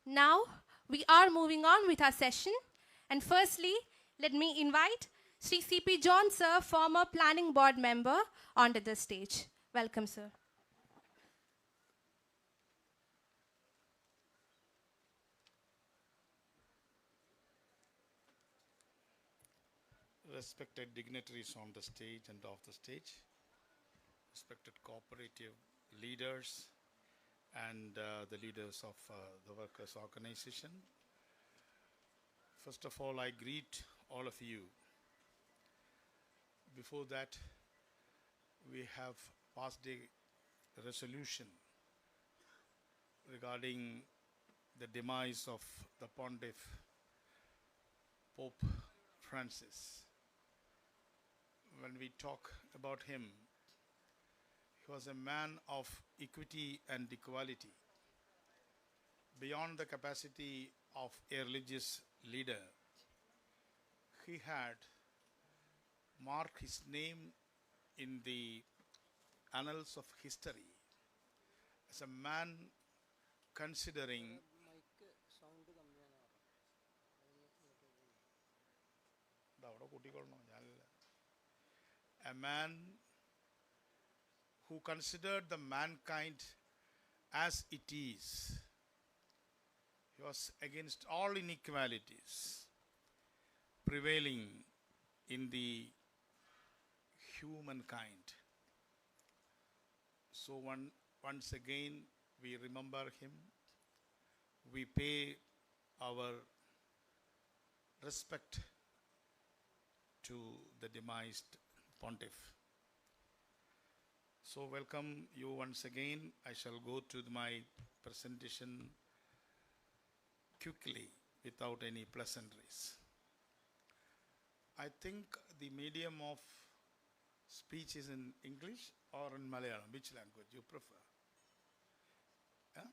Now, we are moving on with our session. And firstly, let me invite Sri C.P. John, sir, former planning board member, onto the stage. Welcome, sir. Respected dignitaries on the stage and off the stage, respected cooperative leaders and the leaders of the workers' organization. First of all, I greet all of you. Before that, we have passed a resolution regarding the demise of the Pontiff, Pope Francis. When we talk about him, he was a man of equity and equality. Beyond the capacity of a religious leader, he had marked his name in the annals of history as a man considering a man who considered the mankind as it is. He was against all inequalities prevailing in the humankind. So once again, we remember him. We pay our respect to the demised Pontiff. So welcome you once again. I shall go to my presentation quickly without any pleasantries. I think the medium of speech is in English or in Malayalam. Which language you prefer? Huh?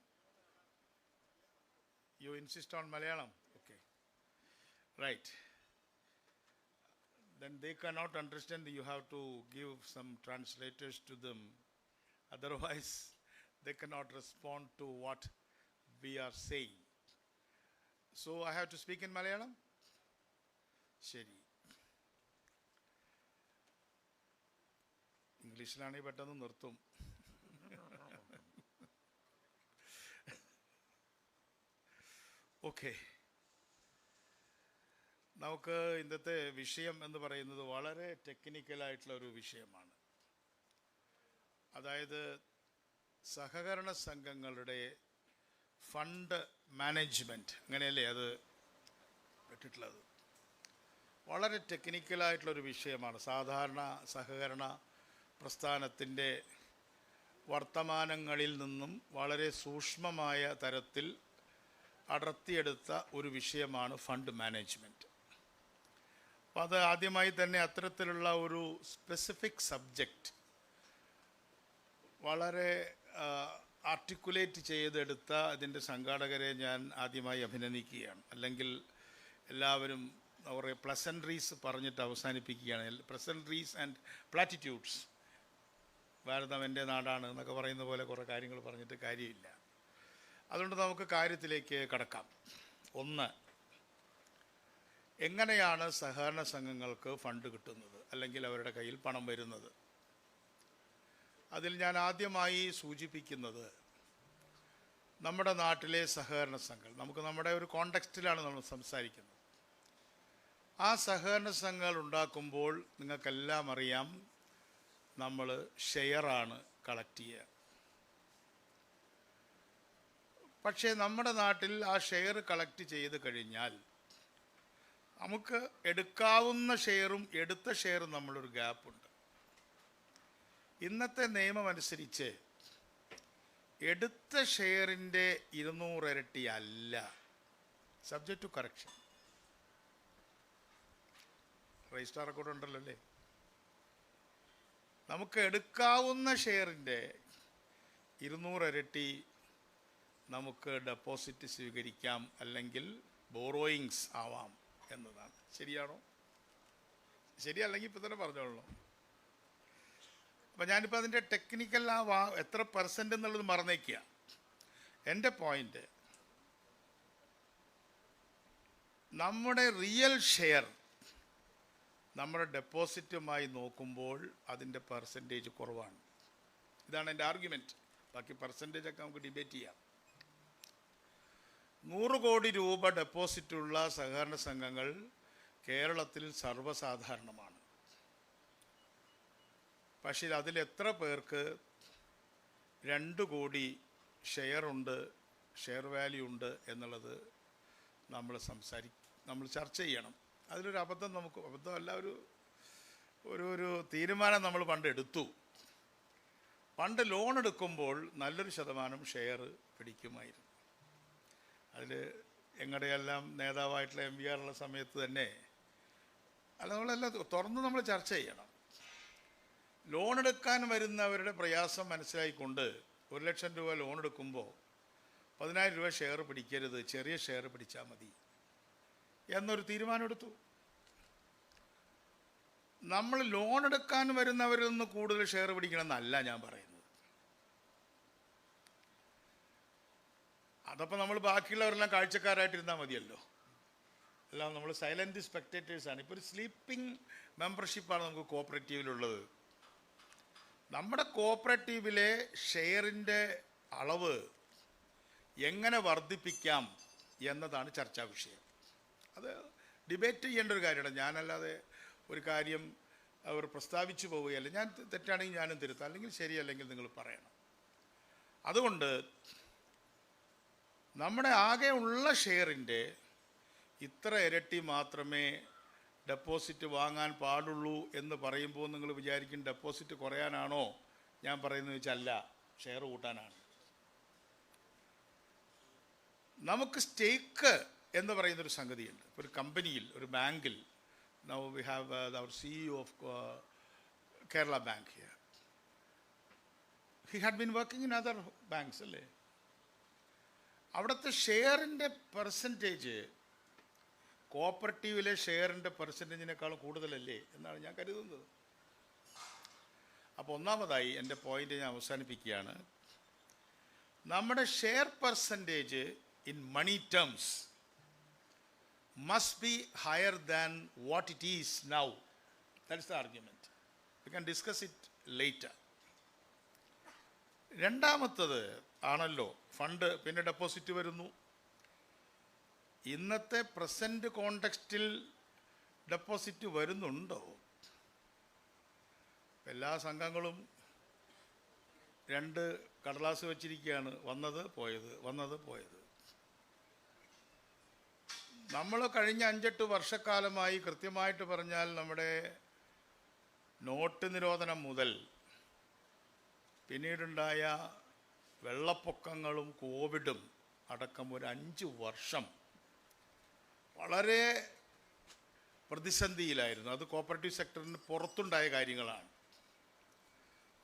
You insist on Malayalam? Okay. Right. Then they cannot understand. You have to give some translators to them. Otherwise, they cannot respond to what we are saying. So I have to speak in Malayalam? ശരി. ഇംഗ്ലീഷിലാണെങ്കിൽ പെട്ടെന്ന് നിർത്തും. Okay, നമുക്ക് ഇന്നത്തെ വിഷയം എന്ന് പറയുന്നത് വളരെ ടെക്നിക്കലായിട്ടുള്ള ഒരു വിഷയമാണ്. അതായത് സഹകരണ സംഘങ്ങളുടെ ഫണ്ട് മാനേജ്മെൻറ്റ്, അങ്ങനെയല്ലേ അത് പെട്ടിട്ടുള്ളത്. വളരെ ടെക്നിക്കലായിട്ടുള്ളൊരു വിഷയമാണ്. സാധാരണ സഹകരണ പ്രസ്ഥാനത്തിൻ്റെ വർത്തമാനങ്ങളിൽ നിന്നും വളരെ സൂക്ഷ്മമായ തരത്തിൽ അടർത്തിയെടുത്ത ഒരു വിഷയമാണ് ഫണ്ട് മാനേജ്മെൻറ്റ്. അപ്പോൾ അത് ആദ്യമായി തന്നെ അത്തരത്തിലുള്ള ഒരു സ്പെസിഫിക് സബ്ജക്റ്റ് വളരെ ആർട്ടിക്കുലേറ്റ് ചെയ്തെടുത്ത അതിൻ്റെ സംഘാടകരെ ഞാൻ ആദ്യമായി അഭിനന്ദിക്കുകയാണ്. അല്ലെങ്കിൽ എല്ലാവരും കുറേ പ്ലസൻട്രീസ് പറഞ്ഞിട്ട് അവസാനിപ്പിക്കുകയാണ്. പ്ലസൻട്രീസ് ആൻഡ് പ്ലാറ്റിറ്റ്യൂഡ്സ്, ഭാരതം എൻ്റെ നാടാണ് എന്നൊക്കെ പറയുന്ന പോലെ കുറേ കാര്യങ്ങൾ പറഞ്ഞിട്ട് കാര്യമില്ല. അതുകൊണ്ട് നമുക്ക് കാര്യത്തിലേക്ക് കടക്കാം. ഒന്ന്, എങ്ങനെയാണ് സഹകരണ സംഘങ്ങൾക്ക് ഫണ്ട് കിട്ടുന്നത് അല്ലെങ്കിൽ അവരുടെ കയ്യിൽ പണം വരുന്നത്? അതിൽ ഞാൻ ആദ്യമായി സൂചിപ്പിക്കുന്നത് നമ്മുടെ നാട്ടിലെ സഹകരണ സംഘങ്ങൾ, നമുക്ക് നമ്മുടെ ഒരു കോണ്ടെക്സ്റ്റിലാണ് നമ്മൾ സംസാരിക്കുന്നത്. ആ സഹകരണ സംഘങ്ങൾ ഉണ്ടാക്കുമ്പോൾ നിങ്ങൾക്കെല്ലാം അറിയാം, നമ്മൾ ഷെയറാണ് കളക്ട് ചെയ്യുക. പക്ഷേ നമ്മുടെ നാട്ടിൽ ആ ഷെയർ കളക്ട് ചെയ്ത് കഴിഞ്ഞാൽ നമുക്ക് എടുക്കാവുന്ന ഷെയറും എടുത്ത ഷെയറും നമ്മളൊരു ഗ്യാപ്പുണ്ട്. ഇന്നത്തെ നിയമം അനുസരിച്ച് എടുത്ത ഷെയറിൻ്റെ 200 ഇരട്ടി അല്ല, സബ്ജക്റ്റ് ടു കറക്ഷൻ. രജിസ്ട്രാർ കൂടെ ഉണ്ടല്ലോ അല്ലേ. നമുക്ക് എടുക്കാവുന്ന ഷെയറിൻ്റെ 200 ഇരട്ടി നമുക്ക് ഡെപ്പോസിറ്റ് സ്വീകരിക്കാം, അല്ലെങ്കിൽ ബോറോയിങ്സ് ആവാം എന്നതാണ്. ശരിയാണോ? ശരിയല്ലെങ്കിൽ ഇപ്പം തന്നെ പറഞ്ഞോളൂ. അപ്പം ഞാനിപ്പോൾ അതിൻ്റെ ടെക്നിക്കൽ എത്ര പെർസെൻ്റ് എന്നുള്ളത് മറന്നേക്കുക. എൻ്റെ പോയിൻ്റ്, നമ്മുടെ റിയൽ ഷെയർ നമ്മുടെ ഡെപ്പോസിറ്റുമായി നോക്കുമ്പോൾ അതിൻ്റെ പെർസെൻറ്റേജ് കുറവാണ്. ഇതാണ് എൻ്റെ ആർഗ്യുമെൻറ്റ്. ബാക്കി പെർസെൻറ്റേജൊക്കെ നമുക്ക് ഡിബേറ്റ് ചെയ്യാം. 100 കോടി രൂപ ഡെപ്പോസിറ്റുള്ള സഹകരണ സംഘങ്ങൾ കേരളത്തിൽ സർവ്വസാധാരണമാണ്. പക്ഷേ അതിൽ എത്ര പേർക്ക് 2 കോടി ഷെയറുണ്ട്, ഷെയർ വാല്യൂ ഉണ്ട് എന്നുള്ളത് നമ്മൾ ചർച്ച ചെയ്യണം. അതിലൊരു അബദ്ധം, അബദ്ധമല്ല, ഒരു തീരുമാനം നമ്മൾ പണ്ട് എടുത്തു. പണ്ട് ലോൺ എടുക്കുമ്പോൾ നല്ലൊരു ശതമാനം ഷെയർ പിടിക്കുമായിരുന്നു. അതിൽ എങ്ങളുടെയെല്ലാം നേതാവായിട്ടുള്ള MVR ഉള്ള സമയത്ത് തന്നെ നമ്മളെല്ലാം തുറന്ന് നമ്മൾ ചർച്ച ചെയ്യണം. ലോൺ എടുക്കാൻ വരുന്നവരുടെ പ്രയാസം മനസ്സിലായിക്കൊണ്ട് 1 ലക്ഷം രൂപ ലോൺ എടുക്കുമ്പോൾ 10,000 രൂപ ഷെയർ പിടിക്കരുത്, ചെറിയ ഷെയർ പിടിച്ചാൽ മതി എന്നൊരു തീരുമാനമെടുത്തു. നമ്മൾ ലോൺ എടുക്കാൻ വരുന്നവരിൽ നിന്ന് കൂടുതൽ ഷെയർ പിടിക്കണമെന്നല്ല ഞാൻ പറയുന്നത്. അതപ്പോൾ നമ്മൾ ബാക്കിയുള്ളവരെല്ലാം കാഴ്ചക്കാരായിട്ടിരുന്നാൽ മതിയല്ലോ. എല്ലാം നമ്മൾ സൈലൻറ്റ് സ്പെക്ടേറ്റേഴ്സാണ്. ഇപ്പോൾ ഒരു സ്ലീപ്പിംഗ് മെമ്പർഷിപ്പാണ് നമുക്ക് കോപ്പറേറ്റീവിലുള്ളത്. നമ്മുടെ കോപ്പറേറ്റീവിലെ ഷെയറിൻ്റെ അളവ് എങ്ങനെ വർദ്ധിപ്പിക്കാം എന്നതാണ് ചർച്ചാ വിഷയം. അത് ഡിബേറ്റ് ചെയ്യേണ്ട ഒരു കാര്യമാണ്. ഞാനല്ലാതെ ഒരു കാര്യം അവർ പ്രസ്താവിച്ചു പോവുകയല്ല. ഞാൻ തെറ്റാണെങ്കിൽ ഞാനും തിരുത്താം, അല്ലെങ്കിൽ ശരിയല്ലെങ്കിൽ നിങ്ങൾ പറയണം. അതുകൊണ്ട് നമ്മുടെ ആകെ ഉള്ള ഷെയറിൻ്റെ ഇത്ര ഇരട്ടി മാത്രമേ ഡെപ്പോസിറ്റ് വാങ്ങാൻ പാടുള്ളൂ എന്ന് പറയുമ്പോൾ നിങ്ങൾ വിചാരിക്കും ഡെപ്പോസിറ്റ് കുറയാനാണോ ഞാൻ പറയുന്നത് വെച്ചല്ല, ഷെയർ കൂട്ടാനാണ്. നമുക്ക് സ്റ്റേക്ക് എന്ന് പറയുന്നൊരു സംഗതിയുണ്ട്. ഇപ്പോൾ ഒരു കമ്പനിയിൽ, ഒരു ബാങ്കിൽ, now we have our CEO of Kerala Bank here. He had been working in other banks, അല്ലേ? അവിടുത്തെ ഷെയറിൻ്റെ പെർസെൻറ്റേജ് കോപ്പറേറ്റീവിലെ ഷെയറിൻ്റെ പെർസെൻറ്റേജിനേക്കാളും കൂടുതലല്ലേ എന്നാണ് ഞാൻ കരുതുന്നത്. അപ്പോൾ ഒന്നാമതായി എൻ്റെ പോയിൻ്റ് ഞാൻ അവസാനിപ്പിക്കുകയാണ്. നമ്മുടെ share percentage in money terms must be higher than what it is now. That is the argument. We can discuss it later. രണ്ടാമത്തത് ആണല്ലോ ഫണ്ട്, പിന്നെ ഡെപ്പോസിറ്റ് വരുന്നു. ഇന്നത്തെ പ്രസൻറ്റ് കോണ്ടെക്സ്റ്റിൽ ഡെപ്പോസിറ്റ് വരുന്നുണ്ടോ? എല്ലാ സംഘങ്ങളും 2 കടലാസ് വെച്ചിരിക്കുകയാണ്, വന്നത് പോയത്, വന്നത് പോയത്. നമ്മൾ കഴിഞ്ഞ 5-8 വർഷക്കാലമായി കൃത്യമായിട്ട് പറഞ്ഞാൽ നമ്മുടെ നോട്ട് നിരോധനം മുതൽ പിന്നീടുണ്ടായ വെള്ളപ്പൊക്കങ്ങളും കോവിഡും അടക്കം ഒരു 5 വർഷം വളരെ പ്രതിസന്ധിയിലായിരുന്നു. അത് കോപ്പറേറ്റീവ് സെക്ടറിന് പുറത്തുണ്ടായ കാര്യങ്ങളാണ്.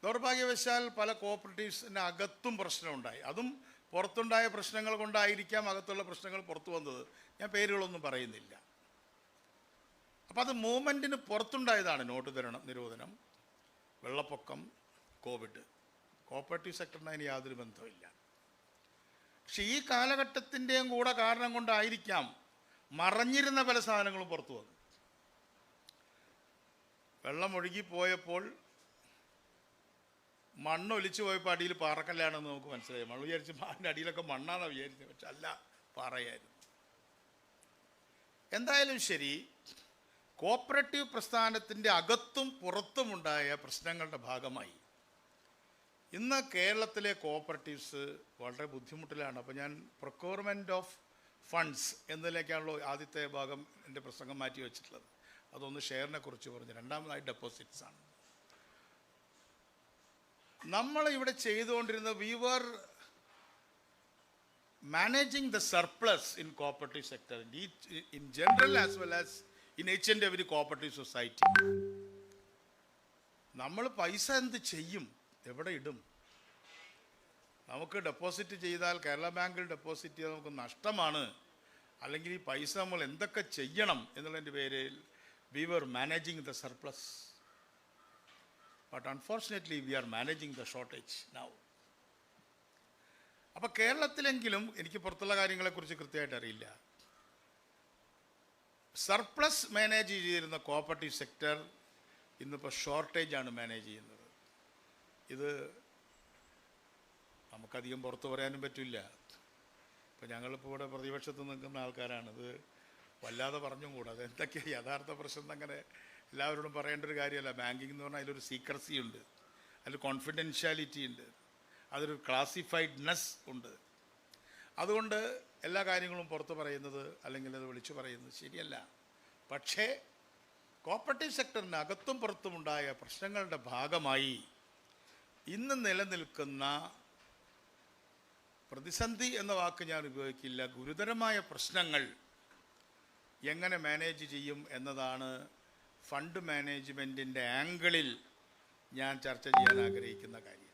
ദൗർഭാഗ്യവശാൽ പല കോപ്പറേറ്റീവ്സിന് അകത്തും പ്രശ്നമുണ്ടായി. അതും പുറത്തുണ്ടായ പ്രശ്നങ്ങൾ കൊണ്ടായിരിക്കാം അകത്തുള്ള പ്രശ്നങ്ങൾ പുറത്തു വന്നത്. ഞാൻ പേരുകളൊന്നും പറയുന്നില്ല. അപ്പം അത് മൂവ്മെൻറ്റിന് പുറത്തുണ്ടായതാണ്. നോട്ട് നിരോധനം, വെള്ളപ്പൊക്കം, കോവിഡ്. കോപ്പറേറ്റീവ് സെക്ടറിന് അതിന് യാതൊരു ബന്ധമില്ല. പക്ഷെ ഈ കാലഘട്ടത്തിൻ്റെയും കൂടെ കാരണം കൊണ്ടായിരിക്കാം മറഞ്ഞിരുന്ന പല സാധനങ്ങളും പുറത്തു വന്നു. വെള്ളം ഒഴുകിപ്പോയപ്പോൾ മണ്ണൊലിച്ചു പോയപ്പോൾ അടിയിൽ പാറക്കല്ലാണെന്ന് നമുക്ക് മനസ്സിലായി. നമ്മൾ വിചാരിച്ച് അതിൻ്റെ അടിയിലൊക്കെ മണ്ണാണെന്ന് വിചാരിച്ചത്, പക്ഷെ അല്ല, പാറയായിരുന്നു. എന്തായാലും ശരി, കോപ്പറേറ്റീവ് പ്രസ്ഥാനത്തിൻ്റെ അകത്തും പുറത്തുമുണ്ടായ പ്രശ്നങ്ങളുടെ ഭാഗമായി ഇന്ന് കേരളത്തിലെ കോപ്പറേറ്റീവ്സ് വളരെ ബുദ്ധിമുട്ടിലാണ്. അപ്പോൾ ഞാൻ പ്രൊക്യൂർമെൻറ്റ് ഓഫ് ഫണ്ട്സ് എന്നതിലേക്കാണല്ലോ ആദ്യത്തെ ഭാഗം എൻ്റെ പ്രസംഗം മാറ്റി വെച്ചിട്ടുള്ളത്. അതൊന്ന് ഷെയറിനെ കുറിച്ച് പറഞ്ഞു. രണ്ടാമതായി ഡെപ്പോസിറ്റ്സ് ആണ്. നമ്മൾ ഇവിടെ ചെയ്തുകൊണ്ടിരുന്ന we were managing the surplus in cooperative sector in general as well as in each and every cooperative society. നമ്മൾ പൈസ എന്ത് ചെയ്യും, എവിടെ ഇടും? നമുക്ക് ഡെപ്പോസിറ്റ് ചെയ്താൽ, കേരള ബാങ്കിൽ ഡെപ്പോസിറ്റ് ചെയ്താൽ നമുക്ക് നഷ്ടമാണ്, അല്ലെങ്കിൽ ഈ പൈസ നമ്മൾ എന്തൊക്കെ ചെയ്യണം എന്നുള്ളതിൻ്റെ പേരിൽ we were managing the surplus. But unfortunately we are managing the shortage now. അപ്പോൾ കേരളത്തിലെങ്കിലും, എനിക്ക് പുറത്തുള്ള കാര്യങ്ങളെക്കുറിച്ച് കൃത്യമായിട്ട് അറിയില്ല, സർപ്ലസ് മാനേജ് ചെയ്തിരുന്ന കോപ്പറേറ്റീവ് സെക്ടർ ഇന്നിപ്പോൾ ഷോർട്ടേജാണ് മാനേജ് ചെയ്യുന്നത്. ഇത് നമുക്കധികം പുറത്തു പറയാനും പറ്റില്ല. ഇപ്പോൾ ഞങ്ങളിപ്പോൾ ഇവിടെ പ്രതിപക്ഷത്ത് നിൽക്കുന്ന ആൾക്കാരാണ്. ഇത് വല്ലാതെ പറഞ്ഞും കൂടാ. അത് എന്തൊക്കെയാണ് യഥാർത്ഥ പ്രശ്നം അങ്ങനെ എല്ലാവരോടും പറയേണ്ട ഒരു കാര്യമല്ല. ബാങ്കിങ് എന്ന് പറഞ്ഞാൽ അതിലൊരു സീക്രസി ഉണ്ട്, അതിൽ കോൺഫിഡൻഷ്യാലിറ്റി ഉണ്ട്, അതൊരു ക്ലാസിഫൈഡ്നെസ് ഉണ്ട്. അതുകൊണ്ട് എല്ലാ കാര്യങ്ങളും പുറത്ത് പറയുന്നത് അല്ലെങ്കിൽ അത് വിളിച്ചു പറയുന്നത് ശരിയല്ല. പക്ഷേ കോപ്പറേറ്റീവ് സെക്ടറിന് അകത്തും പുറത്തുമുണ്ടായ പ്രശ്നങ്ങളുടെ ഭാഗമായി ഇന്ന് നിലനിൽക്കുന്ന പ്രതിസന്ധി എന്ന വാക്ക് ഞാൻ ഉപയോഗിക്കില്ല, ഗുരുതരമായ പ്രശ്നങ്ങൾ എങ്ങനെ മാനേജ് ചെയ്യും എന്നതാണ് ഫണ്ട് മാനേജ്മെൻറ്റിൻ്റെ ആംഗിളിൽ ഞാൻ ചർച്ച ചെയ്യാൻ ആഗ്രഹിക്കുന്ന കാര്യം.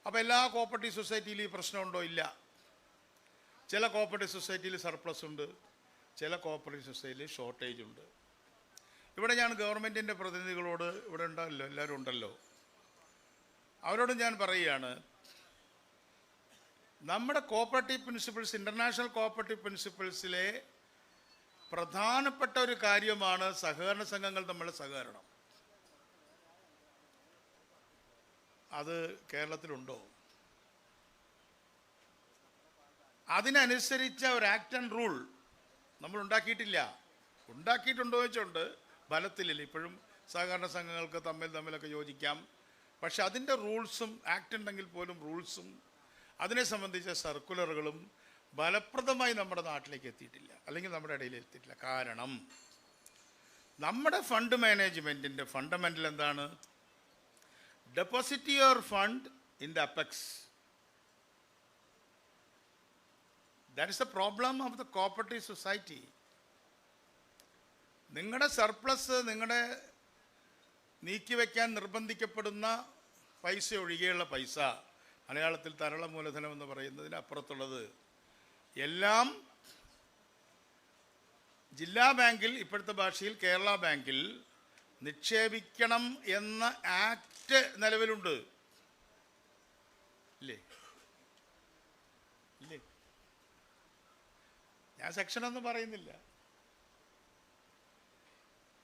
അപ്പോൾ എല്ലാ കോപ്പറേറ്റീവ് സൊസൈറ്റിയിലും ഈ പ്രശ്നമുണ്ടോ? ഇല്ല. ചില കോപ്പറേറ്റീവ് സൊസൈറ്റിയിൽ സർപ്ലസ് ഉണ്ട്, ചില കോപ്പറേറ്റീവ് സൊസൈറ്റിയിൽ ഷോർട്ടേജ് ഉണ്ട്. ഇവിടെ ഞാൻ ഗവൺമെൻറ്റിൻ്റെ പ്രതിനിധികളോട്, ഇവിടെ ഉണ്ടല്ലോ, എല്ലാവരും ഉണ്ടല്ലോ, അവരോട് ഞാൻ പറയുകയാണ്, നമ്മുടെ കോപ്പറേറ്റീവ് പ്രിൻസിപ്പിൾസ്, ഇൻ്റർനാഷണൽ കോപ്പറേറ്റീവ് പ്രിൻസിപ്പിൾസിലെ പ്രധാനപ്പെട്ട ഒരു കാര്യമാണ് സഹകരണ സംഘങ്ങൾ തമ്മിലുള്ള സഹകരണം. അത് കേരളത്തിലുണ്ടോ? അതിനനുസരിച്ച ഒരു ആക്ട് ആൻഡ് റൂൾ നമ്മൾ ഉണ്ടാക്കിയിട്ടില്ല. ഉണ്ടാക്കിയിട്ടുണ്ടോ വെച്ചുകൊണ്ട് ഫലത്തിലില്ല. ഇപ്പോഴും സഹകരണ സംഘങ്ങൾക്ക് തമ്മിലൊക്കെ യോജിക്കാം. പക്ഷെ അതിൻ്റെ റൂൾസും, ആക്ട് ഉണ്ടെങ്കിൽ പോലും റൂൾസും അതിനെ സംബന്ധിച്ച സർക്കുലറുകളും ഫലപ്രദമായി നമ്മുടെ നാട്ടിലേക്ക് എത്തിയിട്ടില്ല, അല്ലെങ്കിൽ നമ്മുടെ ഇടയിൽ എത്തിയിട്ടില്ല. കാരണം നമ്മുടെ ഫണ്ട് മാനേജ്മെൻറ്റിൻ്റെ ഫണ്ടമെൻ്റൽ എന്താണ്? Deposit your fund in the apex. That is the problem of the cooperative society. നിങ്ങളുടെ സർപ്ലസ്, നിങ്ങളുടെ നീക്കിവെക്കാൻ നിർബന്ധിക്കപ്പെടുന്ന പൈസ ഒഴികെയുള്ള പൈസ, മലയാളത്തിൽ തരള മൂലധനം എന്ന് പറയുന്നതിന് അപ്പുറത്തുള്ളത് എല്ലാം ജില്ലാ ബാങ്കിൽ, ഇപ്പോഴത്തെ ഭാഷയിൽ കേരള ബാങ്കിൽ നിക്ഷേപിക്കണം എന്ന ആക്ട് നിലവിലുണ്ട്. ഇല്ലേ? ഇല്ലേ? ഞാൻ സെക്ഷനൊന്നും പറയുന്നില്ല.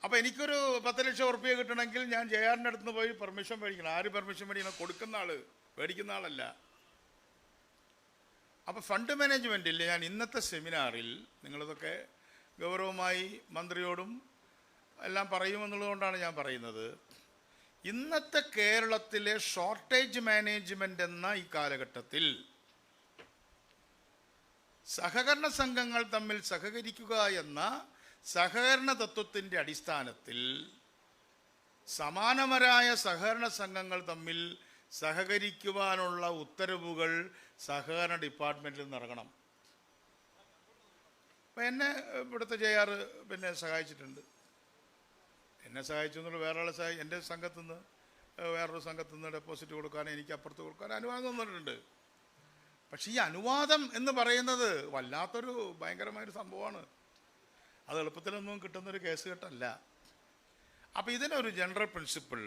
അപ്പോൾ എനിക്കൊരു 10 ലക്ഷം ഉറുപ്പിക കിട്ടണമെങ്കിൽ ഞാൻ ജെ.ആറിൻ്റെ അടുത്ത് നിന്ന് പോയി പെർമിഷൻ മേടിക്കണം. ആര് പെർമിഷൻ മേടിക്കണം? കൊടുക്കുന്ന ആൾ, മേടിക്കുന്ന ആളല്ല. അപ്പോൾ ഫണ്ട് മാനേജ്മെൻറ്റിൽ ഞാൻ ഇന്നത്തെ സെമിനാറിൽ നിങ്ങളിതൊക്കെ ഗൗരവമായി മന്ത്രിയോടും എല്ലാം പറയുമെന്നുള്ളതുകൊണ്ടാണ് ഞാൻ പറയുന്നത്. ഇന്നത്തെ കേരളത്തിലെ ഷോർട്ടേജ് മാനേജ്മെൻ്റ് എന്ന ഈ കാലഘട്ടത്തിൽ സഹകരണ സംഘങ്ങൾ തമ്മിൽ സഹകരിക്കുക എന്ന സഹകരണ തത്വത്തിൻ്റെ അടിസ്ഥാനത്തിൽ സമാനമരായ സഹകരണ സംഘങ്ങൾ തമ്മിൽ സഹകരിക്കുവാനുള്ള ഉത്തരവുകൾ സഹകരണ ഡിപ്പാർട്ട്മെൻറ്റിൽ നിന്ന് ഇറങ്ങണം. അപ്പം എന്നെ ഇവിടുത്തെ ജെ.ആർ പിന്നെ സഹായിച്ചിട്ടുണ്ട്. എന്നെ സഹായിച്ചു എന്നുള്ള വേറൊരാളെ എൻ്റെ സംഘത്തു നിന്ന് വേറൊരു സംഘത്തു നിന്ന് ഡെപ്പോസിറ്റ് കൊടുക്കാൻ, എനിക്ക് അപ്പുറത്ത് കൊടുക്കാൻ അനുവാദം തന്നിട്ടുണ്ട്. പക്ഷേ ഈ അനുവാദം എന്ന് പറയുന്നത് വല്ലാത്തൊരു ഭയങ്കരമായൊരു സംഭവമാണ്. അത് എളുപ്പത്തിലൊന്നും കിട്ടുന്നൊരു കേസ് കെട്ടല്ല. അപ്പോൾ ഇതിനൊരു ജനറൽ പ്രിൻസിപ്പിൾ,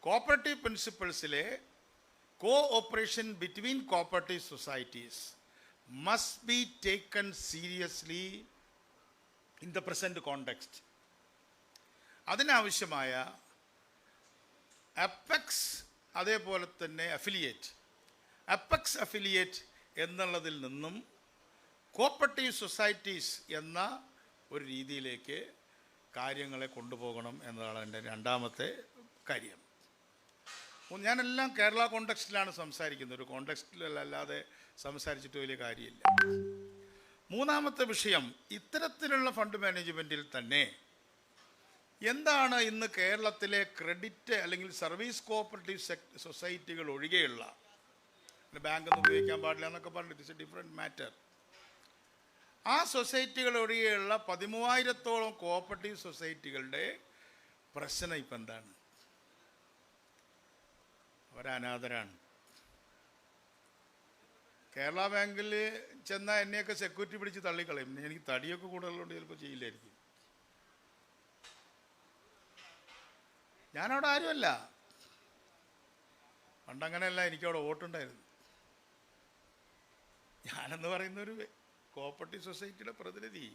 കോപ്പറേറ്റീവ് പ്രിൻസിപ്പിൾസിലെ cooperation between cooperative societies must be taken seriously in the present context. അതിനാവശ്യമായ അപ്പെക്സ്, അതേപോലെ തന്നെ അഫിലിയേറ്റ്, അപ്പെക്സ് അഫിലിയേറ്റ് എന്നുള്ളതിൽ നിന്നും കോപ്പറേറ്റീവ് സൊസൈറ്റീസ് എന്ന ഒരു രീതിയിലേക്ക് കാര്യങ്ങളെ കൊണ്ടുപോകണം എന്നതാണ് എൻ്റെ രണ്ടാമത്തെ കാര്യം. ഞാനെല്ലാം കേരള കോണ്ടെക്സ്റ്റിലാണ് സംസാരിക്കുന്നത്, ഒരു കോണ്ടെക്സ്റ്റിലല്ലാതെ സംസാരിച്ചിട്ട് വലിയ കാര്യമില്ല. മൂന്നാമത്തെ വിഷയം, ഇത്തരത്തിലുള്ള ഫണ്ട് മാനേജ്മെൻറ്റിൽ തന്നെ എന്താണ് ഇന്ന് കേരളത്തിലെ ക്രെഡിറ്റ് അല്ലെങ്കിൽ സർവീസ് കോപ്പറേറ്റീവ് സൊസൈറ്റികൾ ഒഴികെയുള്ള, ബാങ്കൊന്നും ഉപയോഗിക്കാൻ പാടില്ല എന്നൊക്കെ പറഞ്ഞിട്ട് ഇറ്റ്സ് എ ഡിഫറെൻറ്റ് മാറ്റർ. ആ സൊസൈറ്റികൾ ഒഴികെയുള്ള 13,000-ഓളം കോപ്പറേറ്റീവ് സൊസൈറ്റികളുടെ പ്രശ്നം ഇപ്പം എന്താണ്? അവരനാഥരാണ്. കേരള ബാങ്കിൽ ചെന്നാൽ എന്നെയൊക്കെ സെക്യൂരിറ്റി പിടിച്ച് തള്ളിക്കളയും. എനിക്ക് തടിയൊക്കെ കൂടുതലുണ്ട്, ചിലപ്പോൾ ചെയ്യില്ലായിരിക്കും. ഞാനവിടെ ആരുമല്ല, പണ്ടങ്ങനെയല്ല, എനിക്കവിടെ വോട്ടുണ്ടായിരുന്നു. ഞാനെന്ന് പറയുന്നൊരു കോപ്പറേറ്റീവ് സൊസൈറ്റിയുടെ പ്രതിനിധി.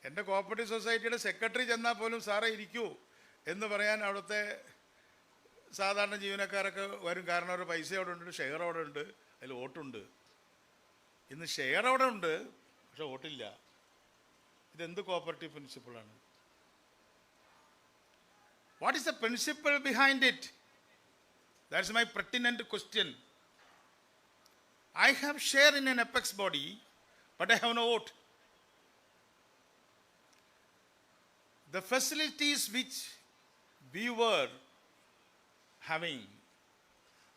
എൻ്റെ കോപ്പറേറ്റീവ് സൊസൈറ്റിയുടെ സെക്രട്ടറി ചെന്നാൽ പോലും സാറേ ഇരിക്കൂ എന്ന് പറയാൻ അവിടുത്തെ സാധാരണ ജീവനക്കാരൊക്കെ വരും. കാരണം അവരുടെ പൈസ അവിടെ ഉണ്ട്, ഷെയർ അവിടെ ഉണ്ട്, അതിൽ വോട്ടുണ്ട്. ഇന്ന് ഷെയർ അവിടെ ഉണ്ട്, പക്ഷെ വോട്ടില്ല. ഇതെന്ത് കോപ്പറേറ്റീവ് പ്രിൻസിപ്പിളാണ്? What is the principle behind it? That's my pertinent question. I have share in an apex body, but I have no vote. The facilities which we were having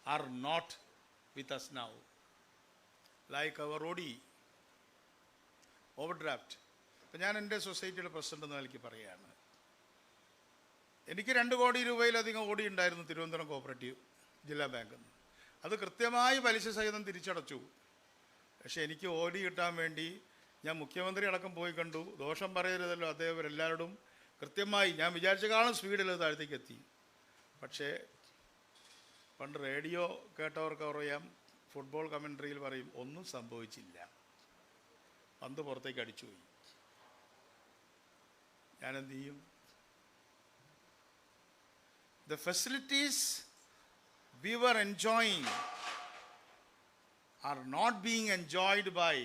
are not with us now. Like our OD, overdraft. ഇപ്പം ഞാൻ എൻ്റെ സൊസൈറ്റിയുടെ president എന്ന നിലയ്ക്ക് പറയുകയാണ്. എനിക്ക് 2 കോടി രൂപയിലധികം ഓടി ഉണ്ടായിരുന്നു തിരുവനന്തപുരം കോപ്പറേറ്റീവ് ജില്ലാ ബാങ്കിൽ നിന്ന്. അത് കൃത്യമായി പലിശ സഹിതം തിരിച്ചടച്ചു. പക്ഷെ എനിക്ക് ഓടി കിട്ടാൻ വേണ്ടി ഞാൻ മുഖ്യമന്ത്രി അടക്കം പോയി കണ്ടു. ദോഷം പറയരുതല്ലോ, അദ്ദേഹം എല്ലാവരോടും കൃത്യമായി ഞാൻ വിചാരിച്ചക്കാളും സ്പീഡിൽ താഴത്തേക്ക് എത്തി. പക്ഷേ പണ്ട് റേഡിയോ കേട്ടവർക്ക് അറിയാം, ഫുട്ബോൾ കമൻട്രിയിൽ പറയും ഒന്നും സംഭവിച്ചില്ല, പന്ത് പുറത്തേക്ക് അടിച്ചുപോയി. ഞാനെന്ത് ചെയ്യും? The facilities we were enjoying are not being enjoyed by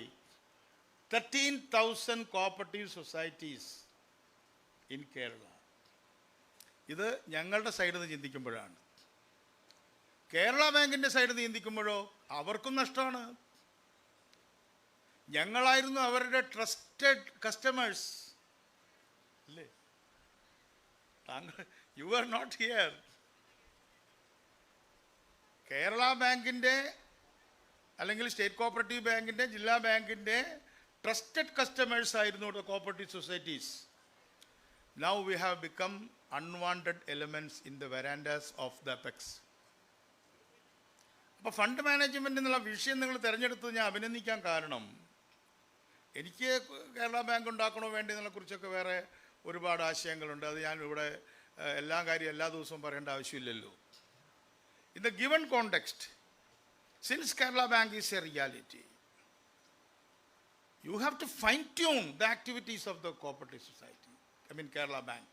13,000 cooperative societies in Kerala. ഇത് ഞങ്ങളുടെ സൈഡിൽ നിന്ന് ചിന്തിക്കുമ്പോഴാണ്. കേരള ബാങ്കിൻ്റെ സൈഡിൽ നിന്ന് ചിന്തിക്കുമ്പോഴോ അവർക്കും നഷ്ടമാണ്. ഞങ്ങളായിരുന്നു അവരുടെ ട്രസ്റ്റഡ് കസ്റ്റമേഴ്സ് അല്ലേ? താങ്കൾ you are not here. Kerala ബാങ്കിൻ്റെ അല്ലെങ്കിൽ സ്റ്റേറ്റ് കോപ്പറേറ്റീവ് ബാങ്കിൻ്റെ, ജില്ലാ ബാങ്കിൻ്റെ ട്രസ്റ്റഡ് കസ്റ്റമേഴ്സ് ആയിരുന്നു cooperative societies. Now we have become unwanted elements in the verandas of the apex. അപ്പോൾ ഫണ്ട് മാനേജ്മെൻ്റ് എന്നുള്ള വിഷയം നിങ്ങൾ തിരഞ്ഞെടുത്തത് ഞാൻ അഭിനന്ദിക്കാൻ കാരണം, എനിക്ക് കേരള ബാങ്ക് ഉണ്ടാക്കണോ വേണ്ടി എന്നതിനെക്കുറിച്ചൊക്കെ വേറെ ഒരുപാട് ആശയങ്ങളുണ്ട്. അത് ഞാൻ ഇവിടെ എല്ലാ കാര്യം എല്ലാ ദിവസവും പറയേണ്ട ആവശ്യമില്ലല്ലോ. In the given context, since Kerala Bank is a reality, you have to fine-tune the activities of the cooperative society, I mean Kerala Bank,